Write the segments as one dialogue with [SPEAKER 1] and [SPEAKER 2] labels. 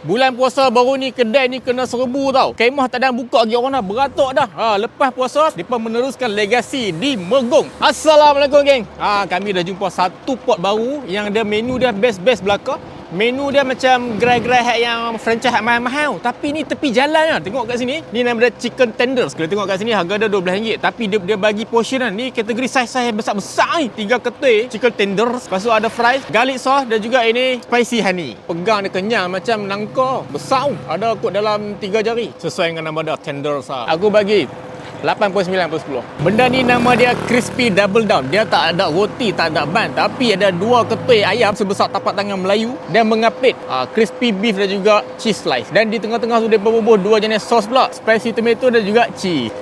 [SPEAKER 1] Bulan puasa baru ni kedai ni kena serbu tau. Kemah tak ada buka lagi, orang dah beratok dah. Lepas puasa depa meneruskan legasi di Megong. Assalamualaikum geng. Kami dah jumpa satu pot baru yang dia menu dia best belaka. Menu dia macam gerai-gerai yang franchise mahal-mahal. Tapi ni tepi jalan lah. Tengok kat sini. Ni nama dia chicken tenders. Kalau tengok kat sini harga dia RM12. Tapi dia bagi portion kan. Ni kategori saiz-saiz besar-besar ni. 3 ketul chicken tenders. Lepas tu ada fries, garlic sauce dan juga ini spicy honey. Pegang dia kenyal macam nangka. Besar. Ada kot dalam 3 jari. Sesuai dengan nama dia tenders lah. Aku bagi 8.9/10. Benda ni nama dia crispy double down. Dia tak ada roti, tak ada ban, tapi ada 2 ketul ayam sebesar tapak tangan Melayu dan mengapit crispy beef dan juga cheese slice. Dan di tengah-tengah tu dia berbubuh 2 jenis sos pula, spicy tomato dan juga cheese.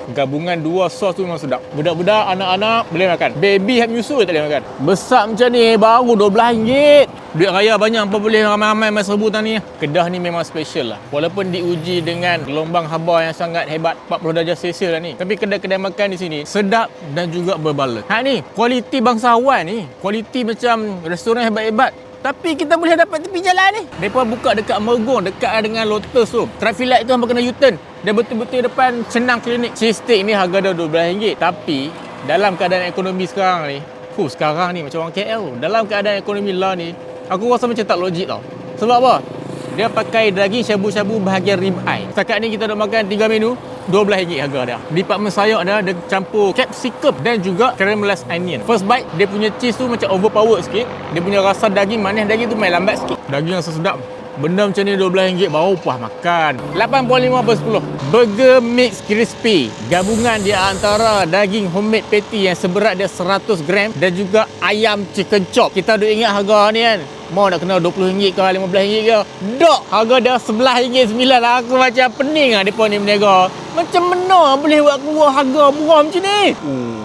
[SPEAKER 1] Gabungan 2 sos tu memang sedap. Budak-budak, anak-anak boleh makan. Baby hap nyusu tak boleh makan. Besar macam ni baru RM12. Duit raya banyak apa boleh ramai-ramai main serbu tani. Kedah ni memang special lah. Walaupun diuji dengan gelombang haba yang sangat hebat 40 darjah Celsius lah ni. Tapi kedai-kedai makan di sini sedap dan juga berbaloi. Ni kualiti bangsawan ni. Kualiti macam restoran hebat-hebat. Tapi kita boleh dapat tepi jalan ni. Mereka buka dekat Megong, dekat dengan Lotus tu. Traffic light tu hampa kena U-turn. Dia betul-betul depan Senang Klinik. Cheese steak ni harga dia RM12. Tapi dalam keadaan ekonomi sekarang ni, sekarang ni macam orang KL. Dalam keadaan ekonomi lah ni, aku rasa macam tak logik tau. Sebab apa? Dia pakai daging syabu-syabu bahagian rib eye. Setakat ni kita dah makan 3 menu, RM12 harga dia. Department sayur dia campur capsicum dan juga caramelized onion. First bite, dia punya cheese tu macam overpowered sikit. Dia punya rasa daging manis, daging tu main lambat sikit. Daging rasa sedap. Benda macam ni RM12 baru puas makan. 8.5/10. Burger mix crispy. Gabungan di antara daging homemade patty yang seberat dia 100 gram dan juga ayam chicken chop. Kita duk ingat harga ni kan. Mau nak kena RM20 ke RM15 ke? Dok, harga dia RM11.9. Aku macam pening lah mereka ni berniaga. Macam mana boleh buat keluar harga murah macam ni?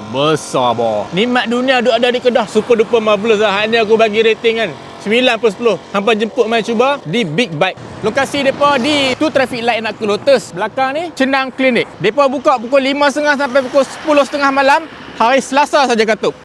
[SPEAKER 1] Besar boh. Nikmat dunia duk ada di Kedah. Super duper marvelous lah. Hari ni aku bagi rating kan 9/10. Hampa jemput main cuba di Big Bite. Lokasi depa di tu traffic light nak ke Lotus. Belakang ni Senang Klinik. Depa buka pukul 5.30 sampai pukul 10.30 malam. Hari Selasa saja katup.